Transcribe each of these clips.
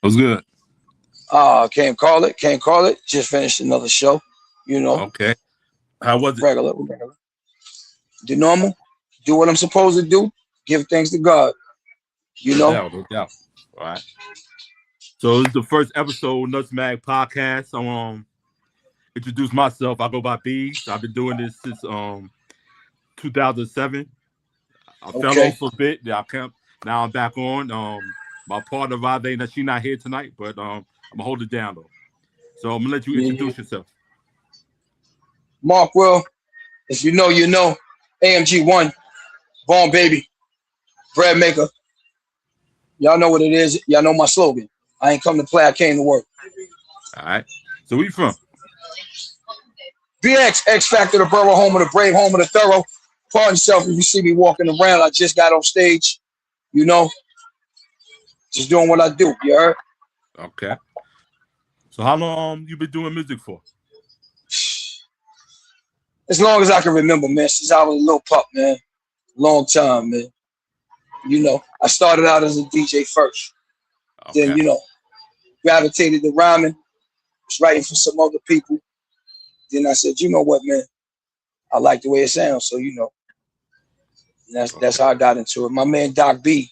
What's good? Can't call it. Can't call it. Just finished another show. You know, Okay. How was it? regular. Do normal. Do what I'm supposed to do. Give thanks to God. You No know. doubt, no doubt. All right. So this is the first episode Nuts Mag podcast. Introduce myself. I go by Bees. I've been doing this since 2007. I fell Okay. off a bit. Yeah, I can't. Now I'm back on. My partner Rade, that she not here tonight, but I'm gonna hold it down though. So I'm gonna let you Yeah. introduce yourself. Mark Will. If you know, you know. AMG1. Born baby. Bread maker. Y'all know what it is. Y'all know my slogan. I ain't come to play. I came to work. All right. So where you from? BX, X Factor, the borough, home of the brave, home of the thorough. Pardon yourself if you see me walking around. I just got on stage. You know, just doing what I do. You heard? Okay. So how long you been doing music for? As long as I can remember, man. Since I was a little pup, man. Long time, man. You know, I started out as a DJ first. Then, Okay. you know, gravitated to rhyming. Was writing for some other people. Then I said, you know what, man? I like the way it sounds. So, you know, that's Okay. how I got into it. My man Doc B,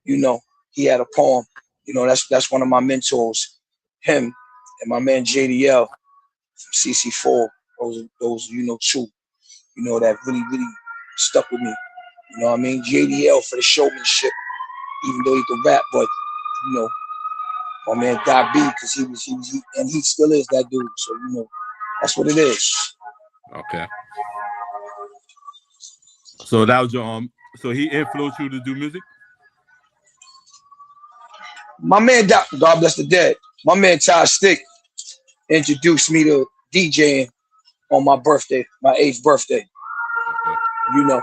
you know, he had a poem. You know, that's one of my mentors. Him and my man JDL from CC4. Those, you know, two. You know, that really stuck with me. You know what I mean? JDL for the showmanship, even though he could rap, but you know, my man Doc B, because and he still is that dude. So you know, that's what it is. Okay. So that was your so he influenced you to do music? My man Doc, God bless the dead. My man Ty Stick introduced me to DJing on my birthday, my 8th birthday. Okay. You know,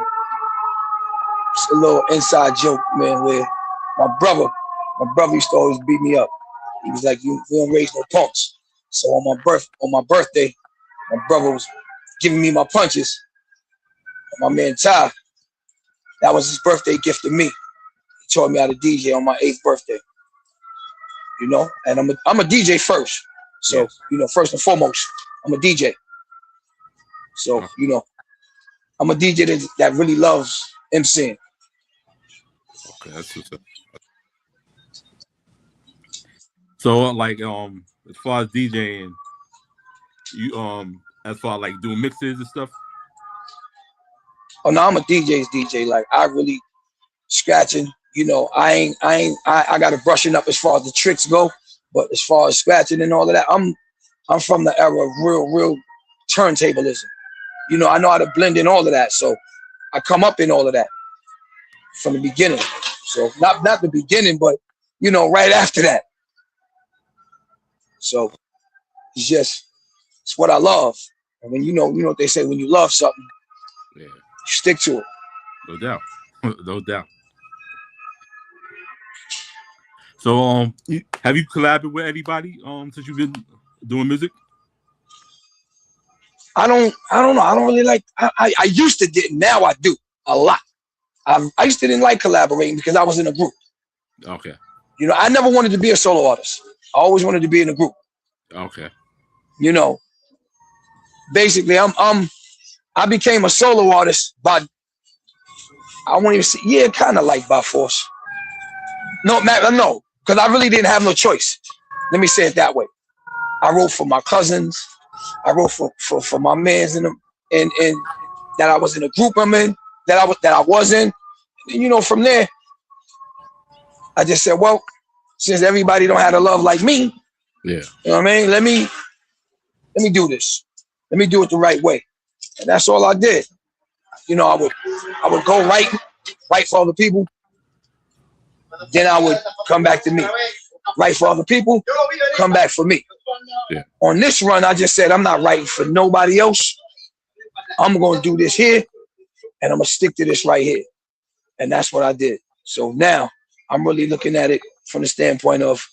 it's a little inside joke, man, where my brother used to always beat me up. He was like, "You we don't raise no punks." So on my birthday, my brother was giving me my punches. And my man Ty, that was his birthday gift to me. He taught me how to DJ on my 8th birthday. You know, and I'm a DJ first. So Yes. you know, first and foremost, I'm a DJ. So Okay. you know, I'm a DJ that really loves MCing. Okay. That's what's up. So like as far as DJing, you as far as like doing mixes and stuff. Oh no, I'm a DJ's DJ. Like I really scratching. You know, I got to brushing up as far as the tricks go. But as far as scratching and all of that, I'm from the era of real turntablism. You know, I know how to blend in all of that. So I come up in all of that from the beginning. So not the beginning, but you know, right after that. So it's what I love. And when you know what they say, when you love something, Yeah. you stick to it. No doubt. No doubt. So have you collaborated with anybody since you've been doing music? I don't know. I don't really like. I used to did. Now I do a lot. I used to didn't like collaborating because I was in a group. Okay. You know, I never wanted to be a solo artist. I always wanted to be in a group. Okay. You know, basically, I became a solo artist by I won't even say yeah, kind of like by force. No, no, because I really didn't have no choice. Let me say it that way. I wrote for my cousins. I wrote for my mans in them, and that I was in a group I'm in, that I was in. And, you know, from there, I just said, well, since everybody don't have to love like me, Yeah. you know what I mean? Let me do this. Let me do it the right way. And that's all I did. You know, I would go write for other people. Then I would come back to me. Write for other people, come back for me. Yeah. On this run, I just said, I'm not writing for nobody else. I'm going to do this here, and I'm going to stick to this right here. And that's what I did. So now I'm really looking at it from the standpoint of,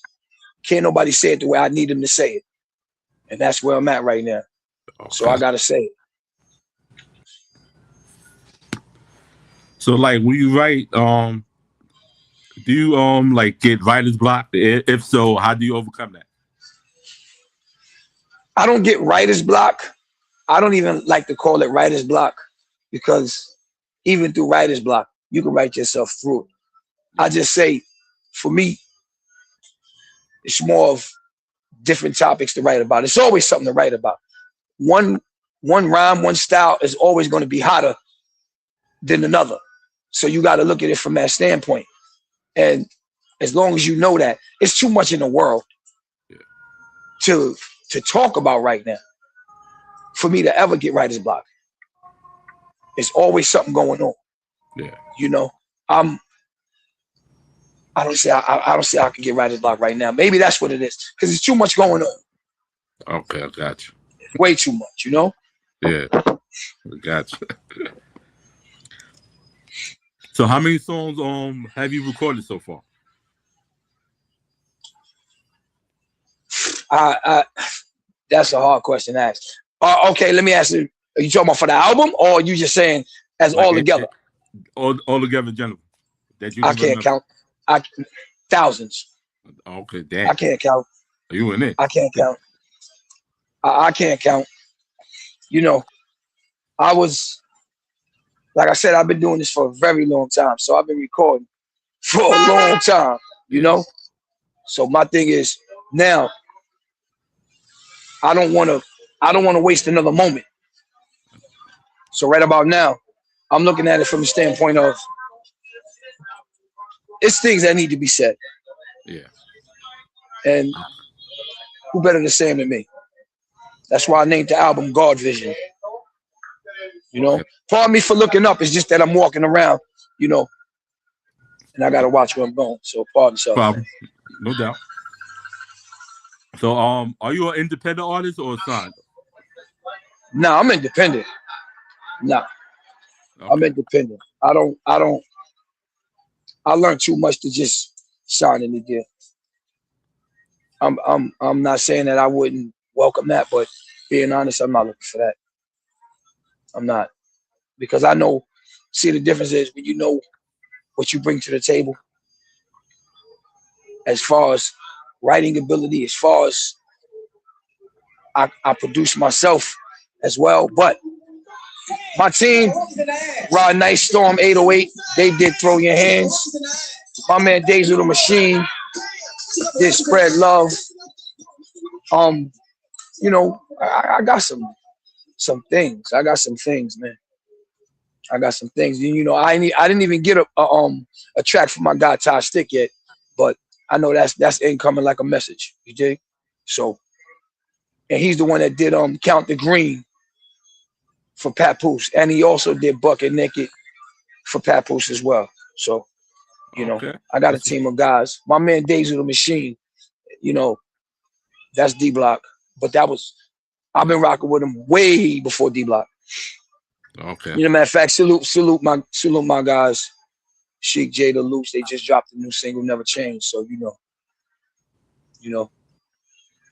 can't nobody say it the way I need them to say it. And that's where I'm at right now. So I Okay. got to say it. So like when you write, Do you like get writer's block? If so, how do you overcome that? I don't get writer's block. I don't even like to call it writer's block because even through writer's block, you can write yourself through it. I just say, for me, it's more of different topics to write about. It's always something to write about. One rhyme, one style is always going to be hotter than another. So you got to look at it from that standpoint. And as long as you know that, it's too much in the world to talk about right now for me to ever get writer's block. It's always something going on. Yeah. You know, I don't see how I can get writer's block right now. Maybe that's what it is, because it's too much going on. Okay, I got you. Way too much, you know? Yeah, I got you. So how many songs have you recorded so far? That's a hard question to ask. Okay, let me ask you. Are you talking about for the album, or are you just saying as Like all together? All together, general. That you I can't count. Thousands. Okay, damn. I can't count. Are you in it? I can't count. I can't count. You know, like I said, I've been doing this for a very long time. So I've been recording for a long time, you know? So my thing is now I don't want to waste another moment. So right about now, I'm looking at it from the standpoint of it's things that need to be said. Yeah. And who better to say them than me? That's why I named the album God Vision. You know, pardon me for looking up. It's just that I'm walking around, you know, and I gotta watch where I'm going. So pardon yourself. Problem. No doubt. So are you an independent artist or signed? Nah, I'm independent. Nah. Okay. I'm independent. I learned too much to just sign in the deal. I'm not saying that I wouldn't welcome that, but being honest, I'm not looking for that. I'm not, because I know, see, the difference is when you know what you bring to the table as far as writing ability, as far as I produce myself as well. But my team, Rod Nice, Storm 808, they did Throw Your Hands. My man Days of the Machine did Spread Love. You know, I got some things. I got some things, man. I got some things. You know, I didn't even get a track from my guy Ty Stick yet, but I know that's incoming like a message. You dig? So, and he's the one that did Count the Green for Papoose, and he also did Bucket Naked for Papoose as well. So, you know, I got a team of guys. My man Days of the Machine, you know, that's D Block, but I've been rocking with him way before D Block. Okay. You know, matter of fact, salute my guys, Sheik, Jada, Loose. They just dropped a new single, Never Change. So you know,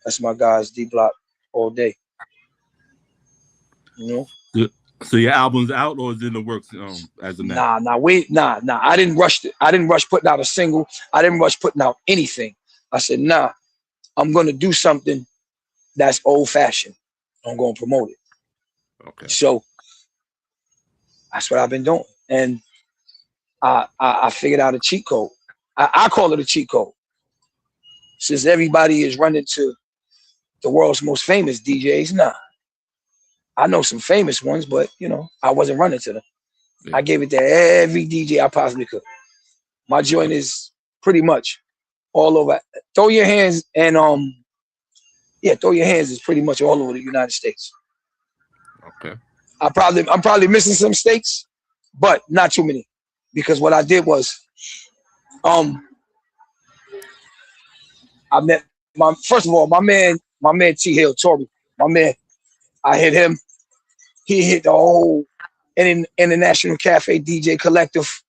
that's my guys, D Block, all day. You know. So your album's out or is it in the works as of now? Nah. I didn't rush it. I didn't rush putting out a single. I didn't rush putting out anything. I said, nah, I'm gonna do something that's old fashioned. I'm gonna promote it. Okay. So that's what I've been doing. And I figured out a cheat code. I call it a cheat code. Since everybody is running to the world's most famous DJs, nah. I know some famous ones, but you know, I wasn't running to them. Yeah. I gave it to every DJ I possibly could. My joint is pretty much all over. Throw Your Hands and Throw Your Hands is pretty much all over the United States. Okay. I'm probably missing some states, but not too many, because what I did was, I met first of all my man T Hill Tory, my man. I hit him. He hit the whole International Cafe DJ Collective.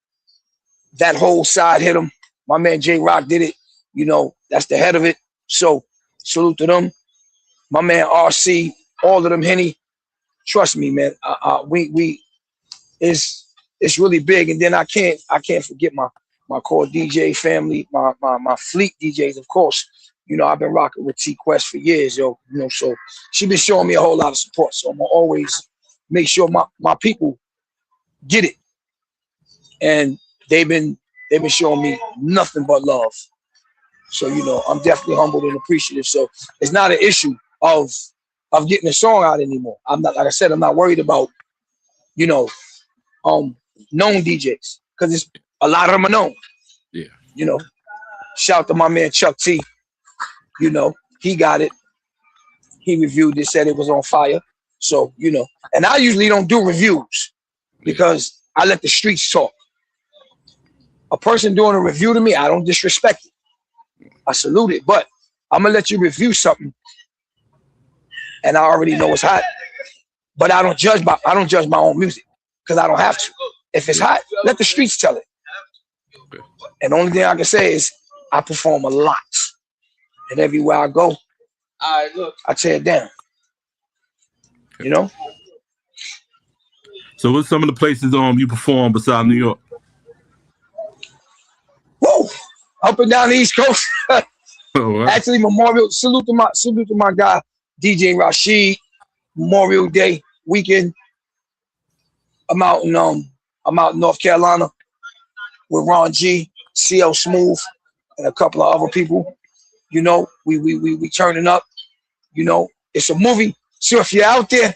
That whole side hit him. My man J Rock did it. You know, that's the head of it. So salute to them. My man RC, all of them, Henny. Trust me, man. It's really big. And then I can't forget my my core DJ family, my fleet DJs, of course. You know, I've been rocking with T Quest for years, yo. You know, so she been showing me a whole lot of support. So I'm gonna always make sure my people get it. And they've been showing me nothing but love. So, you know, I'm definitely humbled and appreciative. So it's not an issue of getting a song out anymore. I'm not, like I said, I'm not worried about, you know, known DJs, because it's a lot of them are known. Yeah. You know, shout to my man Chuck T. You know, he got it. He reviewed it, said it was on fire. So, you know, and I usually don't do reviews because I let the streets talk. A person doing a review to me, I don't disrespect it. I salute it, but I'm gonna let you review something, and I already know it's hot. But I don't judge my own music because I don't have to. If it's hot, let the streets tell it. And the only thing I can say is I perform a lot, and everywhere I go, I tear it down. You know. So what's some of the places you perform besides New York? Whoa, up and down the East Coast. Oh, Actually, salute to my guy DJ Rashid. Memorial Day weekend. I'm out in North Carolina with Ron G, CL Smooth, and a couple of other people. You know, we turning up. You know, it's a movie. So if you're out there,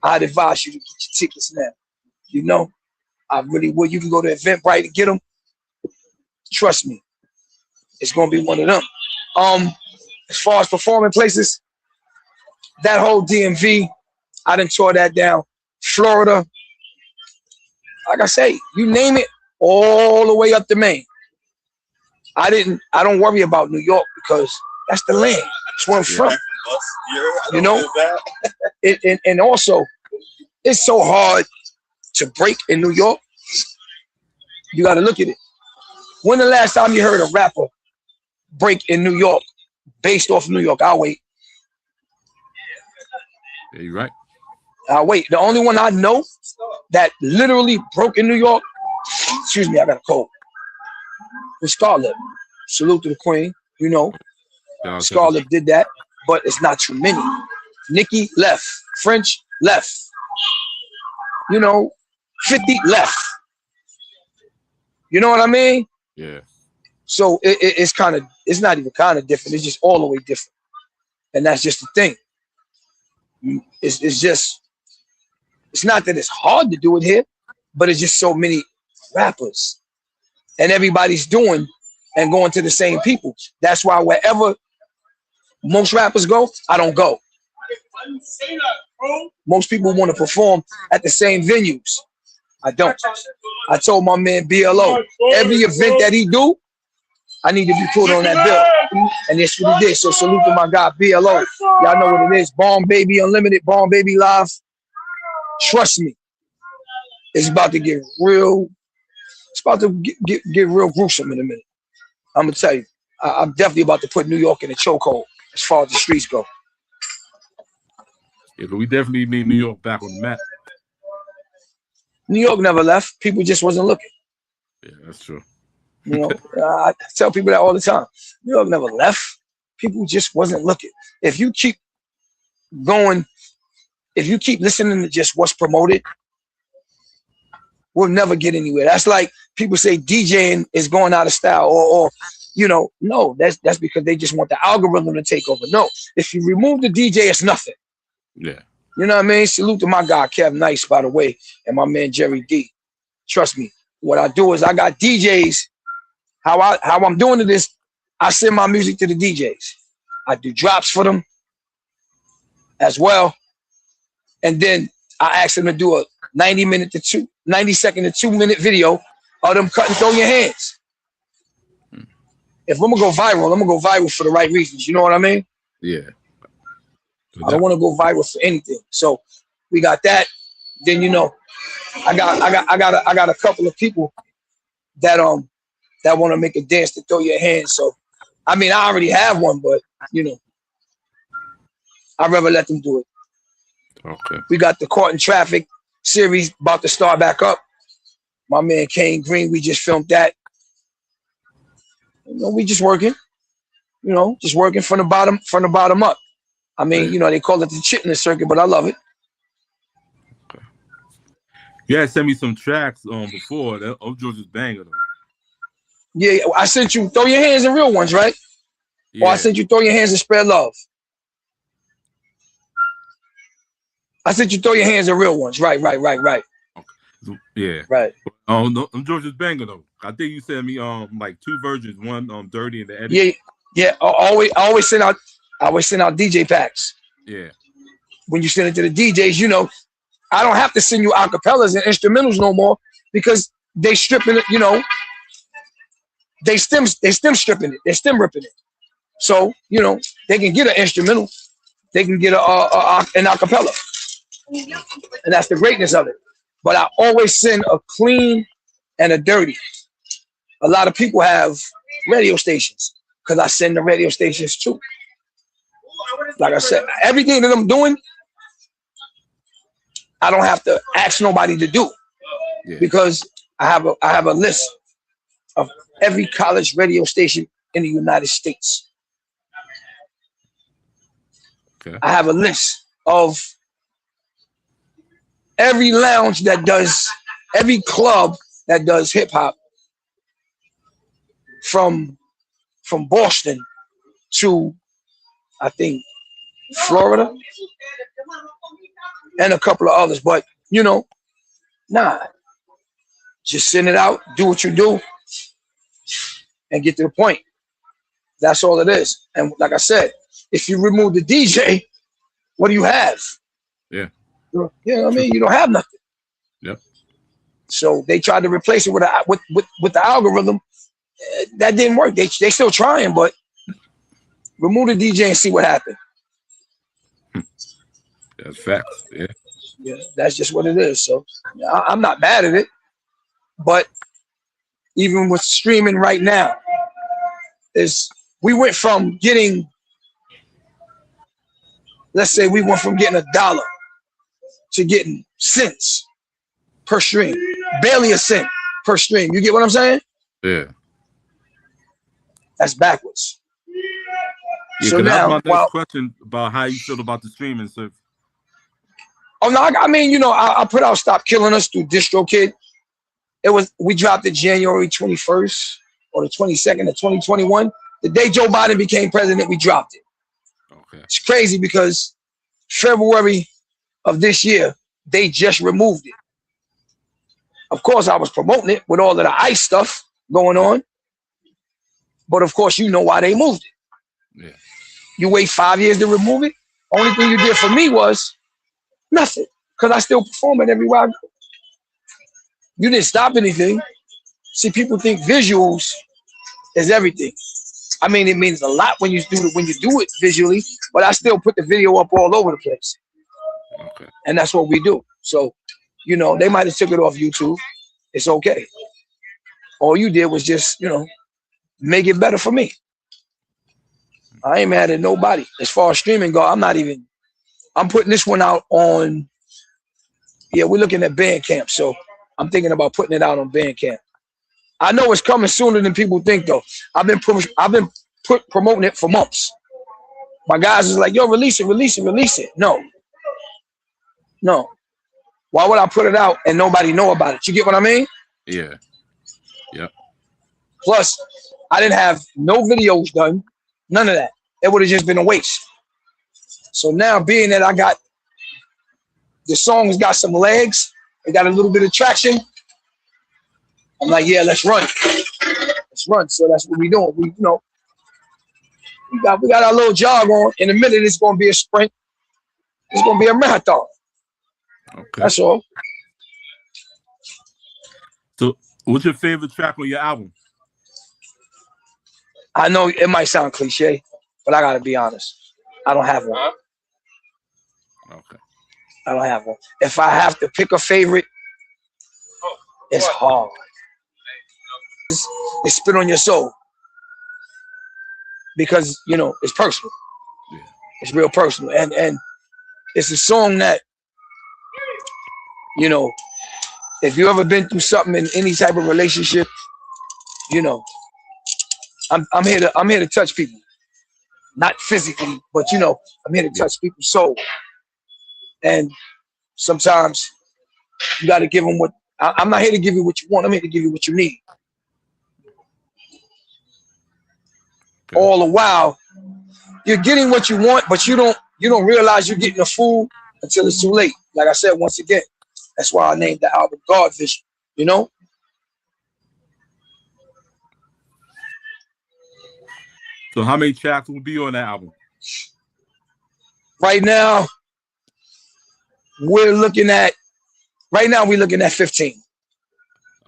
I'd advise you to get your tickets now. You know, I really would. You can go to Eventbrite and get them. Trust me, it's gonna be one of them. As far as performing places, that whole DMV, I done tore that down. Florida, like I say, you name it, all the way up to Maine. I don't worry about New York because that's the land. That's where I'm from. You know, and also, it's so hard to break in New York. You got to look at it. When the last time you heard a rapper break in New York, based off New York? I'll wait. Yeah, you're right. I'll wait. The only one I know that literally broke in New York, excuse me, I got a cold, was Scarlett. Salute to the queen. You know, Scarlett did that, but it's not too many. Nicki left. French left. You know, 50 left. You know what I mean? Yeah. So it's not even kind of different. It's just all the way different. And that's just the thing. It's not that it's hard to do it here, but it's just so many rappers. And everybody's doing and going to the same people. That's why wherever most rappers go, I don't go. Most people want to perform at the same venues. I don't. I told my man BLO, every event that he do, I need to be put on that bill. And that's what he did. So salute to my guy BLO. Y'all know what it is. Bomb Baby Unlimited, Bomb Baby Live. Trust me. It's about to get real. It's about to get real gruesome in a minute. I'm gonna tell you. I'm definitely about to put New York in a chokehold as far as the streets go. Yeah, but we definitely need New York back on the map. New York never left. People just wasn't looking. Yeah, that's true. You know, I tell people that all the time. New York never left. People just wasn't looking. If you keep going, if you keep listening to just what's promoted, we'll never get anywhere. That's like people say DJing is going out of style, or you know, no, that's because they just want the algorithm to take over. No, if you remove the DJ, it's nothing. Yeah. You know what I mean? Salute to my guy Kev Nice, by the way, and my man Jerry D. Trust me. What I do is I got DJs. How I'm doing it is I send my music to the DJs. I do drops for them as well. And then I ask them to do a 90 second to 2 minute video of them cutting Throw Your Hands. If I'm gonna go viral for the right reasons. You know what I mean? Yeah. I don't want to go viral for anything. So we got that. Then you know, I got a couple of people that want to make a dance to Throw Your Hands. So I mean, I already have one, but you know, I'd rather let them do it. Okay. We got the Caught in Traffic series about to start back up. My man Kane Green, we just filmed that. You know, we just working. You know, just working from the bottom up. I mean, you know, they call it the chitlin circuit, but I love it. Okay. Yeah, sent me some tracks before. That George's banger though. Yeah, I sent you Throw Your Hands in Real Ones, right? Yeah. Or I sent you Throw Your Hands and Spread Love. I sent you Throw Your Hands in Real Ones. Right. Okay. Yeah. Right. Oh no, George's banger though. I think you sent me like 2 versions, one dirty and the edit. Yeah. I always send out DJ packs. Yeah. When you send it to the DJs, you know, I don't have to send you acapellas and instrumentals no more because they stripping it, you know. They stem stripping it. They're stem ripping it. So, you know, they can get an instrumental. They can get an acapella. And that's the greatness of it. But I always send a clean and a dirty. A lot of people have radio stations because I send the radio stations too. Like I said, everything that I'm doing, I don't have to ask nobody to do because I have a list of every college radio station in the United States. Okay. I have a list of every lounge that does, every club that does hip hop from Boston to, I think, Florida and a couple of others. But, you know, nah, just send it out, do what you do, and get to the point. That's all it is. And like I said, if you remove the DJ, what do you have? Yeah. You know what I mean? You don't have nothing. Yep. So they tried to replace it with the algorithm. That didn't work. They still trying, but remove the DJ and see what happened. That's facts. Yeah. Yeah, that's just what it is. So I'm not mad at it, but even with streaming right now, we went from getting, let's say we went from getting $1 to getting cents per stream, barely a cent per stream. You get what I'm saying? Yeah. That's backwards. Yeah, So now, that's my next question about how you feel about the streaming service. Oh no, I mean, you know, I put out "Stop Killing Us" through DistroKid. We dropped it January 21st or the 22nd of 2021. The day Joe Biden became president, we dropped it. Okay. It's crazy because February of this year, they just removed it. Of course, I was promoting it with all of the ICE stuff going on. But of course, you know why they moved it. Yeah. You wait 5 years to remove it. Only thing you did for me was nothing, because I still perform it everywhere I go. You didn't stop anything. See, people think visuals is everything. I mean, it means a lot when you do it visually, but I still put the video up all over the place. Okay. And that's what we do. So, you know, they might have took it off YouTube. It's okay. All you did was just, you know, make it better for me. I ain't mad at nobody. As far as streaming go, I'm putting this one out on, we're looking at Bandcamp. So I'm thinking about putting it out on Bandcamp. I know it's coming sooner than people think though. I've been promoting it for months. My guys is like, yo, release it. No. Why would I put it out and nobody know about it? You get what I mean? Yeah. Yep. Plus, I didn't have no videos done, none of that. It would have just been a waste. So now, being that I got the song's got some legs, it got a little bit of traction, I'm like, yeah, let's run. So that's what we doing. We got our little jog on. In a minute, it's gonna be a sprint. It's gonna be a marathon. Okay. That's all. So, what's your favorite track on your album? I know it might sound cliche, but I gotta be honest. I don't have one. Okay. I don't have one. If I have to pick a favorite, it's hard. It's Spit on Your Soul. Because, you know, it's personal. Yeah. It's real personal. And it's a song that, you know, if you ever been through something in any type of relationship, you know, I'm here to touch people, not physically, but you know, I'm here to touch people's soul. And sometimes you got to give them what. I'm not here to give you what you want. I'm here to give you what you need. Okay. All the while, you're getting what you want, but you don't realize you're getting a fool until it's too late. Like I said, once again, that's why I named the album God Vision. You know. So how many tracks will be on that album? Right now, we're looking at 15.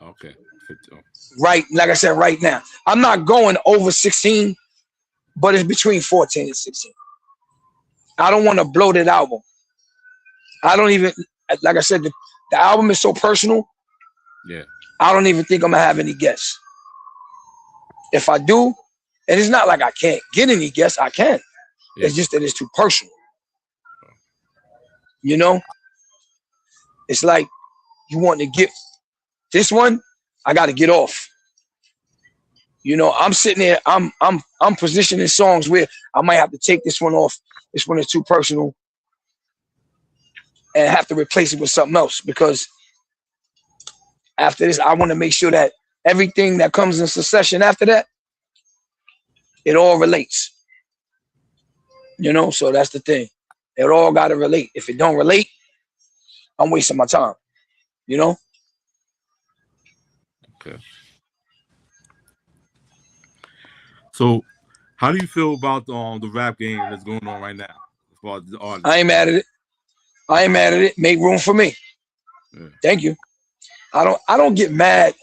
Okay. 15. Right, like I said, right now. I'm not going over 16, but it's between 14 and 16. I don't want to bloat that album. I don't even, like I said, the album is so personal. Yeah. I don't even think I'm gonna have any guests. If I do, and it's not like I can't get any guests, I can. Yeah. It's just that it's too personal. You know? It's like you want to get this one, I gotta get off. You know, I'm sitting there, I'm positioning songs where I might have to take this one off. This one is too personal. And have to replace it with something else, because after this, I want to make sure that everything that comes in succession after that, it all relates. You know, so that's the thing. It all got to relate. If it don't relate, I'm wasting my time. You know? Okay. So, how do you feel about the rap game that's going on right now? As far as the artists? I ain't mad at it. Make room for me. Yeah. Thank you. I don't get mad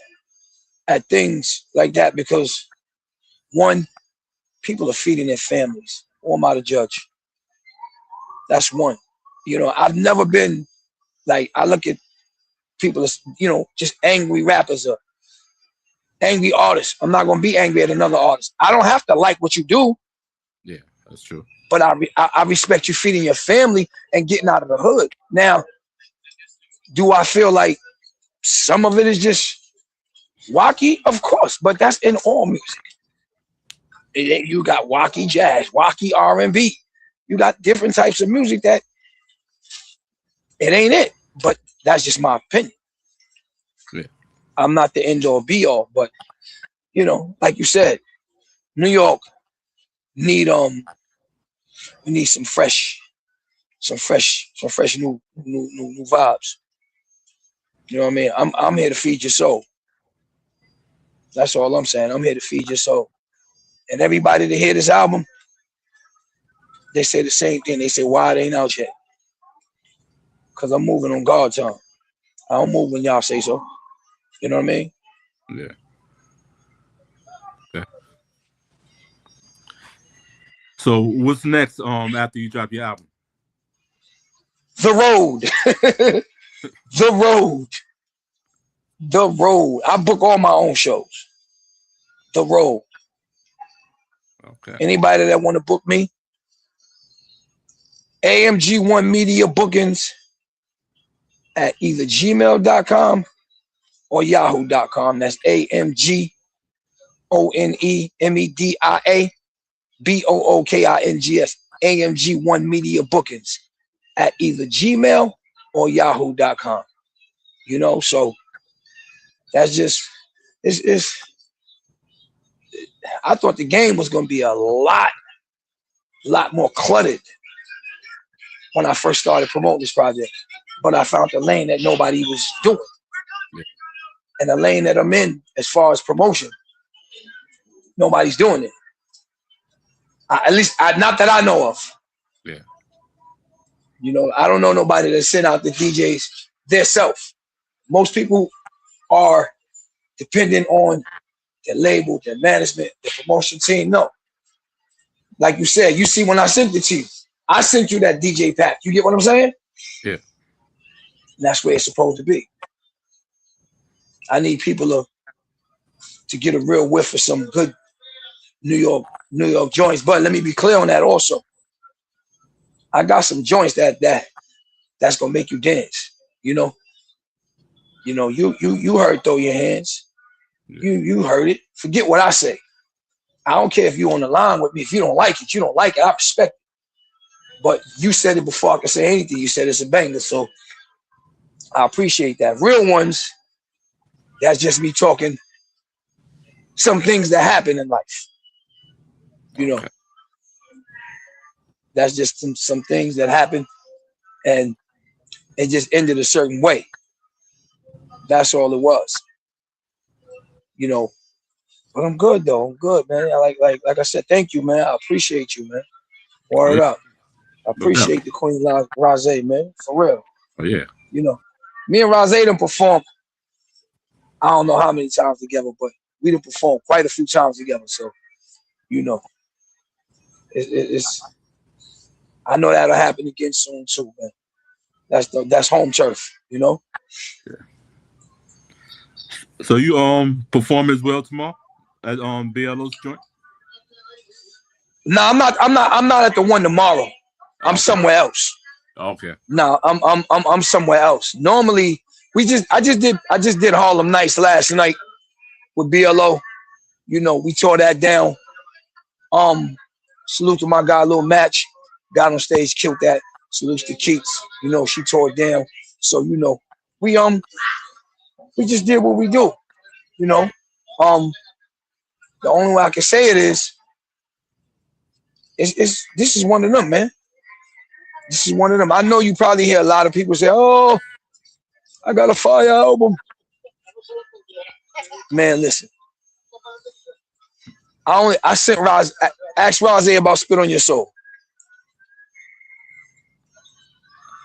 at things like that because, one, people are feeding their families. Who am I to judge? That's one. You know, I've never been like, I look at people as, you know, just angry rappers or angry artists. I'm not going to be angry at another artist. I don't have to like what you do. Yeah, that's true. But I respect you feeding your family and getting out of the hood. Now, do I feel like some of it is just wacky? Of course, but that's in all music. You got wacky jazz, wacky R&B. You got different types of music that it ain't it. But that's just my opinion. Yeah. I'm not the end all be all, but you know, like you said, New York need we need some fresh new vibes. You know what I mean? I'm here to feed your soul. That's all I'm saying. I'm here to feed your soul. And everybody that hear this album, they say the same thing. They say, why it ain't out yet? Because I'm moving on God's time. I don't move when y'all say so. You know what I mean? Yeah. Okay. So what's next after you drop your album? The road. The road. The road. I book all my own shows. The road. Okay. Anybody that want to book me, AMG1 Media Bookings at either gmail.com or yahoo.com. That's AMGONEMEDIABOOKINGS. AMG1 Media Bookings at either Gmail or yahoo.com. You know, so that's just it's I thought the game was gonna be a lot more cluttered when I first started promoting this project. But I found the lane that nobody was doing. Yeah. And the lane that I'm in as far as promotion, nobody's doing it. At least not that I know of. Yeah. You know, I don't know nobody that sent out the DJs their self. Most people are dependent on the label, the management, the promotion team. No. Like you said, you see when I sent it to you, I sent you that DJ pack. You get what I'm saying? Yeah. And that's where it's supposed to be. I need people to get a real whiff of some good New York joints. But let me be clear on that also. I got some joints that's gonna make you dance. You know, You know, you heard throw your hands. Yeah. You heard it. Forget what I say. I don't care if you're on the line with me. If you don't like it, you don't like it. I respect it. But you said it before I could say anything. You said it's a banger. So I appreciate that. Real ones, that's just me talking some things that happen in life. You know, that's just some things that happen and it just ended a certain way. That's all it was. You know, but I'm good though. I'm good, man. I like I said, thank you, man. I appreciate you, man. Word up. I appreciate the Queen Rose, man. For real. Oh yeah. You know, me and Rose done performed. I don't know how many times together, but we done performed quite a few times together. So, you know, it's I know that'll happen again soon too, man. That's home turf, you know. Yeah. So you perform as well tomorrow at BLO's joint? No, I'm not at the one tomorrow. I'm somewhere else. Okay. No, I'm somewhere else. Normally I just did Harlem Nights last night with BLO. You know, we tore that down. Salute to my guy, Lil Match. Got on stage, killed that. Salute to Keats. You know, she tore it down. So, you know, we just did what we do. You know. The only way I can say it is this is one of them, man. This is one of them. I know you probably hear a lot of people say, "Oh, I got a fire album." Man, listen. I sent asked Rose about Spit on Your Soul.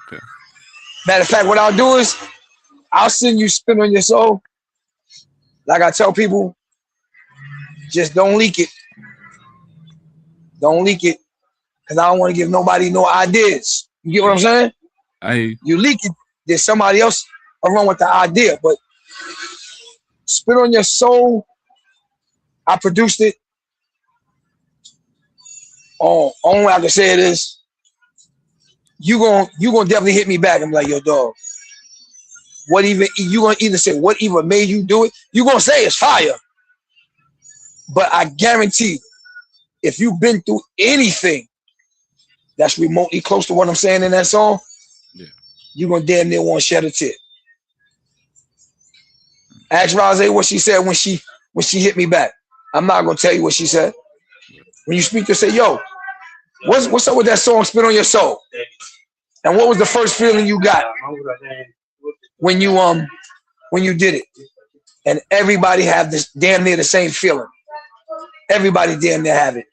Okay. Matter of fact, what I'll do is I'll send you Spit on Your Soul. Like I tell people, just don't leak it. Don't leak it. Because I don't want to give nobody no ideas. You get what I'm saying? You leak it, there's somebody else around with the idea. But Spit on Your Soul, I produced it. Only way I can say it is, you gonna definitely hit me back. I'm like, yo, dog. You gonna either say what even made you do it? You gonna say it's fire. But I guarantee, if you've been through anything that's remotely close to what I'm saying in that song, yeah, you gonna damn near want to shed a tear. Ask Rose what she said when she hit me back. I'm not gonna tell you what she said. When you speak to say, yo, what's up with that song Spit on Your Soul? And what was the first feeling you got when you did it? And everybody have this damn near the same feeling. Everybody damn near have it.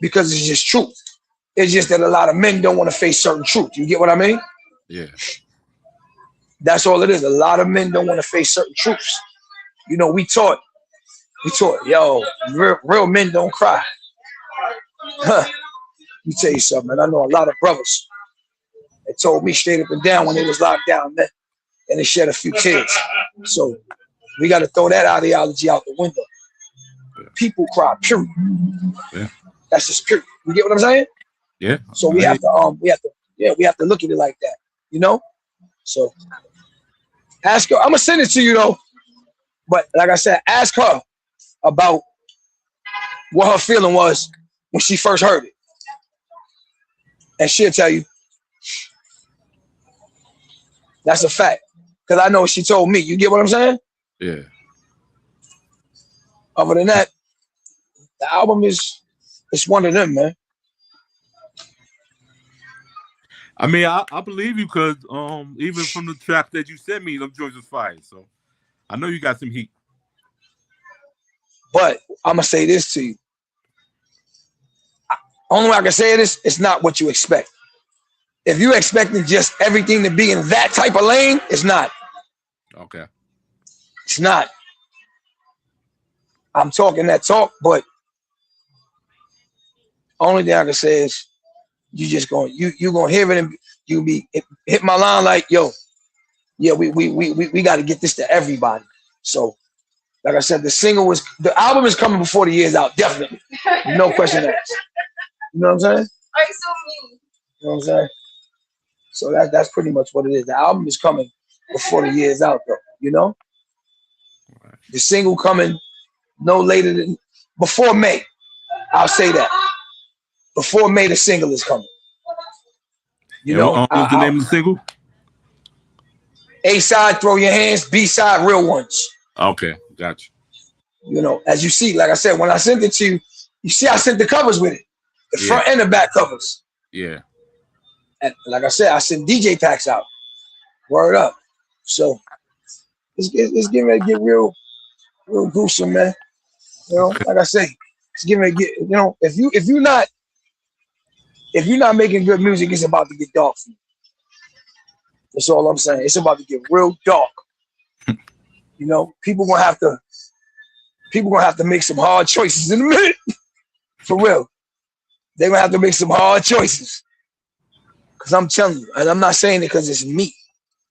Because it's just truth. It's just that a lot of men don't want to face certain truth. You get what I mean? Yeah. That's all it is. A lot of men don't want to face certain truths. You know, we taught, yo, real men don't cry. Huh. Let me tell you something, man. I know a lot of brothers that told me straight up and down when they was locked down, man, and they shed a few tears. So we got to throw that ideology out the window. Yeah. People cry, period. Yeah. That's just period. You get what I'm saying? Yeah. So we have to look at it like that, you know? So ask her. I'm gonna send it to you though. But like I said, ask her about what her feeling was when she first heard it. And she'll tell you. That's a fact. Because I know she told me. You get what I'm saying? Yeah. Other than that, the album it's one of them, man. I mean, I believe you because even from the track that you sent me, them joints was fire. So I know you got some heat. But I'm gonna say this to you. Only way I can say it is, it's not what you expect. If you're expecting just everything to be in that type of lane, it's not. Okay. It's not. I'm talking that talk, but only thing I can say is you gonna hear it and you be hit my line like, yo, yeah, we got to get this to everybody. So, like I said, the album is coming before the year's out, definitely, no question asked. You know what I'm saying? You know what I'm saying? So that's pretty much what it is. The album is coming before the year's out, though. You You know, the single coming no later than before May. I'll say that before May, the single is coming. You know, what's the name of the single? A side, Throw Your Hands. B side, Real Ones. Okay, gotcha. You know, as you see, like I said, when I sent it to you, you see I sent the covers with it, the front and the back covers. Yeah. And like I said, I sent DJ packs out. Word up. So it's getting ready to get real gruesome, man. You know, like I say, it's getting ready to get. You know, if you're not making good music, it's about to get dark for you. That's all I'm saying. It's about to get real dark. You know, people gonna have to make some hard choices in a minute. For real, they're gonna have to make some hard choices. Cause I'm telling you, and I'm not saying it because it's me.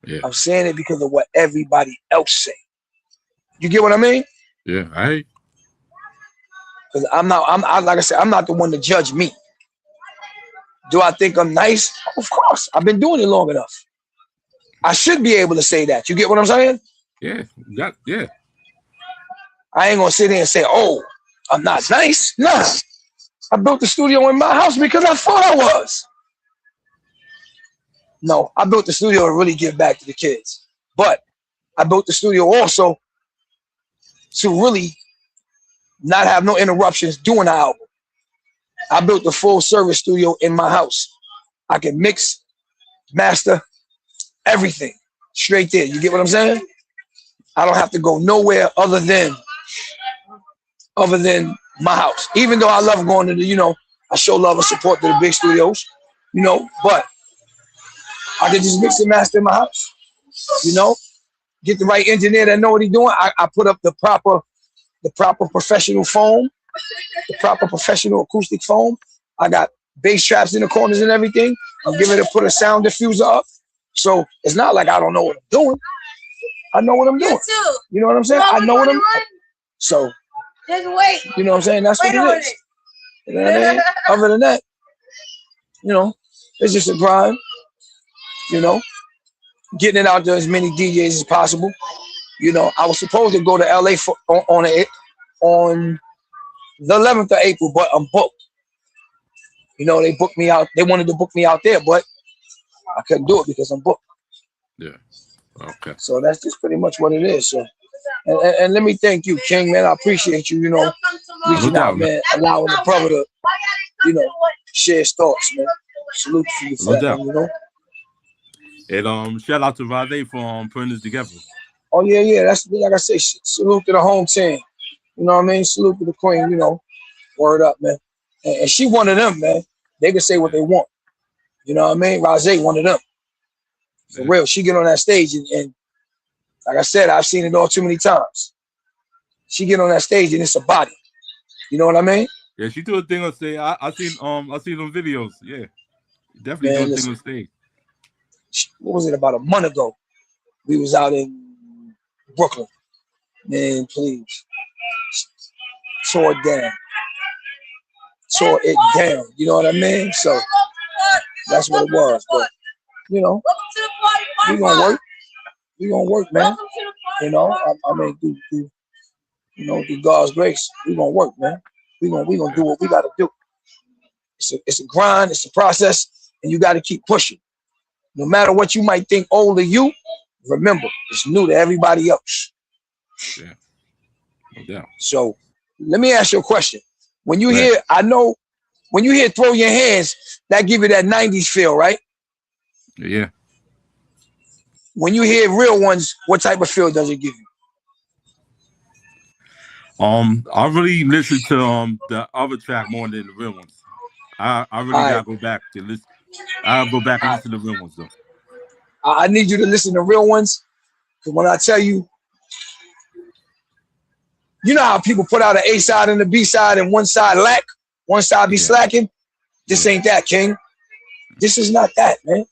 Yeah. I'm saying it because of what everybody else say. You get what I mean? Yeah, I. Because like I said, I'm not the one to judge me. Do I think I'm nice? Of course. I've been doing it long enough. I should be able to say that. You get what I'm saying? Yeah. I ain't gonna sit here and say, oh, I'm not nice. Nah. I built the studio in my house because I thought I was. No, I built the studio to really give back to the kids. But I built the studio also to really not have no interruptions doing the album. I built the full service studio in my house. I can mix, master, everything straight there. You get what I'm saying? I don't have to go nowhere other than my house. Even though I love going to the, you know, I show love and support to the big studios, you know, but I can just mix and master in my house, you know, get the right engineer that know what he's doing. I put up the proper professional foam, the proper professional acoustic foam. I got bass traps in the corners and everything. I'm giving it to put a sound diffuser up. So it's not like I don't know what I'm doing. I know what I'm doing. You know what I'm saying? I know what I'm doing. So, just wait. You know what I'm saying? That's what it is. You know what I mean? Other than that, you know, it's just a grind. You know, getting it out to as many DJs as possible. You know, I was supposed to go to LA on the 11th of April, but I'm booked. You know, they booked me out. They wanted to book me out there, but I couldn't do it because I'm booked. Yeah. Okay. So that's just pretty much what it is. So, and let me thank you, King, man. I appreciate you, you know, reaching out, man, allowing the brother to, you know, share his thoughts, man. Salute to you, for that, you know. And shout out to Rade for putting this together. Oh yeah. That's like I say, salute to the home team. You know what I mean? Salute to the queen, you know. Word up, man. And she one of them, man. They can say what they want. You know what I mean? Rade one of them. For real. She get on that stage and like I said, I've seen it all too many times. She get on that stage and it's a body. You know what I mean? Yeah, she do a thing on stage. I seen them videos. Yeah. Definitely Man, do a thing on stage. What was it, about a month ago? We was out in Brooklyn. Man, please. Tore it down. Tore it down. You know what I mean? So that's what it was. But you know, we gonna work. We gonna work, man. You know, I mean, through God's grace, we gonna work, man. We gonna do what we gotta do. It's a grind. It's a process, and you got to keep pushing. No matter what you might think old of you, remember, it's new to everybody else. Yeah, no doubt. So let me ask you a question. When you hear, when you hear Throw Your Hands, that give you that 90s feel, right? Yeah. When you hear Real Ones, what type of feel does it give you? I really listen to the other track more than the Real Ones. I really gotta go back to listen. I'll go back and listen to the Real Ones though. I need you to listen to Real Ones, because when I tell you, you know how people put out an A side and a B side and one side lack, one side be slacking? This ain't that, King. This is not that, man.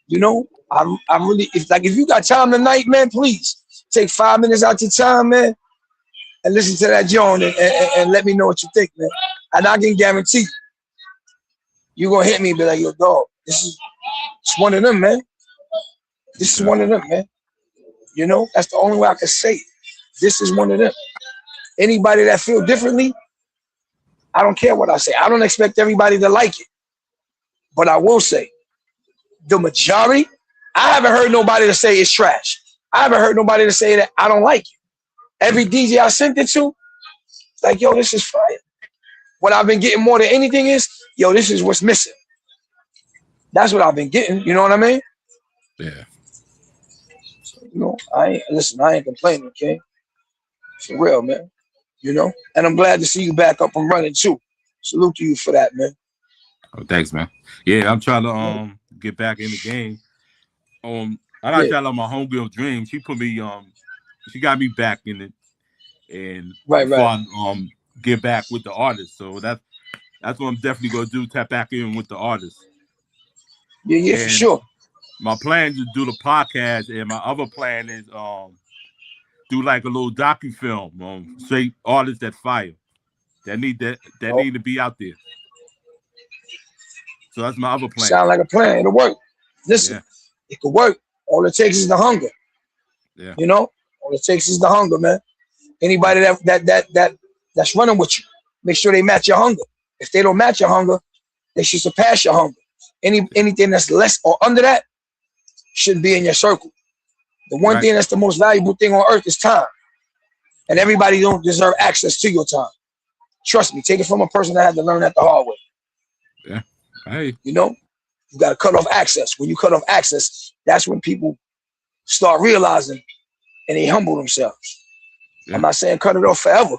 You know, I'm really, if you got time tonight, man, please take 5 minutes out your time, man, and listen to that joint and let me know what you think, man. And I can guarantee you gonna hit me and be like, yo, dog, it's one of them, man. This is one of them, man. You know, that's the only way I can say it. This is one of them. Anybody that feel differently, I don't care what I say. I don't expect everybody to like it. But I will say, the majority, I haven't heard nobody to say it's trash. I haven't heard nobody to say that I don't like it. Every DJ I sent it to, it's like, yo, this is fire. What I've been getting more than anything is, yo, this is what's missing. That's what I've been getting. You know what I mean? Yeah. So, you know, I ain't complaining, okay? For real, man. You know? And I'm glad to see you back up and running too. Salute to you for that, man. Oh, thanks, man. Yeah, I'm trying to get back in the game. I got shout out my homegirl Dream. She put me she got me back in it, and right. I get back with the artist. So that's what I'm definitely gonna do. Tap back in with the artist. Yeah, for sure. My plan is to do the podcast, and my other plan is do like a little docu-film straight artists that fire that need to be out there. So that's my other plan. Sound like a plan. It'll work. Listen, It could work. All it takes is the hunger. Yeah. You know, all it takes is the hunger, man. Anybody that's running with you, make sure they match your hunger. If they don't match your hunger, they should surpass your hunger. Anything that's less or under that shouldn't be in your circle. The one thing that's the most valuable thing on earth is time. And everybody don't deserve access to your time. Trust me, take it from a person that had to learn that the hard way. Yeah. Hey. You know, you got to cut off access. When you cut off access, that's when people start realizing and they humble themselves. Yeah. I'm not saying cut it off forever.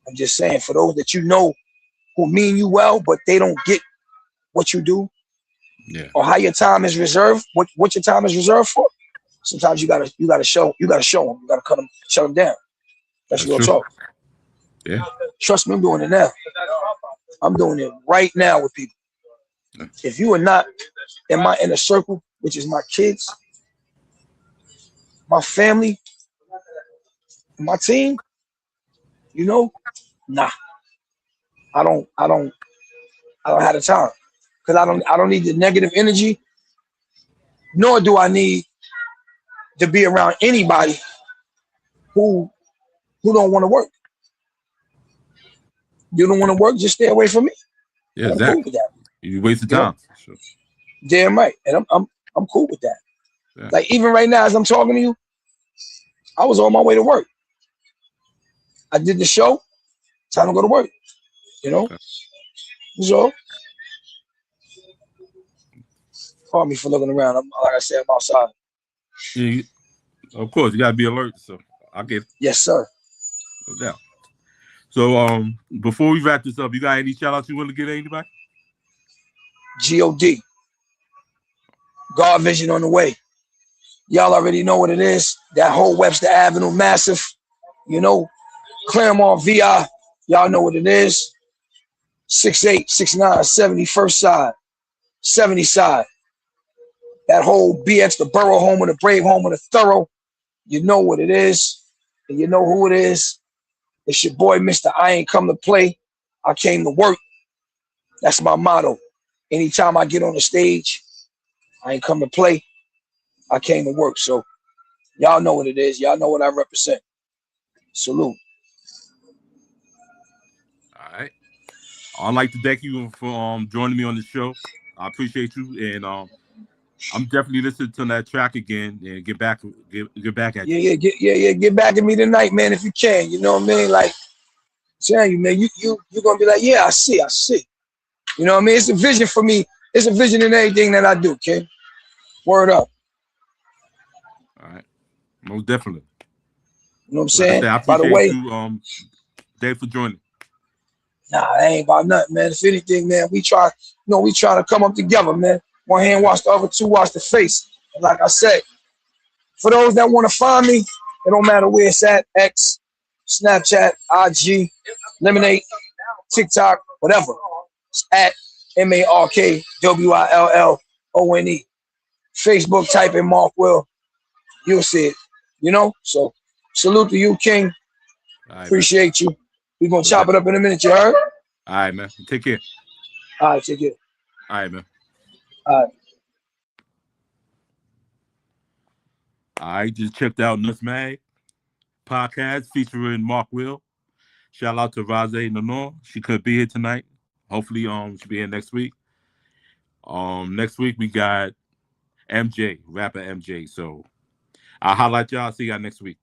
I'm just saying for those that you know who mean you well, but they don't get what you do, or how your time is reserved, what your time is reserved for. Sometimes you gotta show them. You gotta cut them, shut them down. That's real talk. Yeah. Trust me, I'm doing it now. I'm doing it right now with people. If you are not in my inner circle, which is my kids, my family, my team, you know, nah. I don't have the time. Because I don't need the negative energy, nor do I need to be around anybody who don't want to work. You don't want to work, just stay away from me. Yeah, exactly. I'm cool with that. You wasted time. Sure. Damn right. And I'm cool with that. Yeah. Like even right now, as I'm talking to you, I was on my way to work. I did the show, time to go to work. You know? Okay. So pardon me for looking around. Like I said, I'm outside. Yeah, of course, you gotta be alert. So I get it. Yes, sir. No doubt. So before we wrap this up, you got any shout outs you want to give anybody? God. God Vision on the way. Y'all already know what it is. That whole Webster Avenue massive, you know, Claremont VI. Y'all know what it is. 68, 69, 70 first side, 70 side. That whole BX, the borough home of the brave, home of the thorough. You know what it is. And you know who it is. It's your boy, Mr. I ain't come to play. I came to work. That's my motto. Anytime I get on the stage, I ain't come to play. I came to work. So y'all know what it is. Y'all know what I represent. Salute. All right. I'd like to thank you for joining me on the show. I appreciate you, and I'm definitely listening to that track again and get back at you. Get back at me tonight, man, if you can. You know what I mean? Like, telling you, man, you're gonna be like, yeah, I see. You know what I mean? It's a vision for me. It's a vision in everything that I do, okay? Word up. All right. Most definitely. You know what I'm saying? I appreciate you, Dave, for joining. Nah, that ain't about nothing, man. If anything, man, we try to come up together, man. One hand wash the other, two wash the face. And like I said, for those that want to find me, it don't matter where it's at, X, Snapchat, IG, Lemonade, TikTok, whatever. It's at MarkWillone. Facebook, type in Mark Will. You'll see it. You know? So salute to you, King. Right, appreciate you. We're going to chop it up in a minute, you heard? All right, man. Take care. All right, take care. All right, man. All right. I just checked out Nuts Mag podcast featuring Mark Will. Shout out to Raze Nanor. She could be here tonight. Hopefully, she'll be here next week. Next week we got MJ, rapper MJ. So I'll highlight y'all. See y'all next week.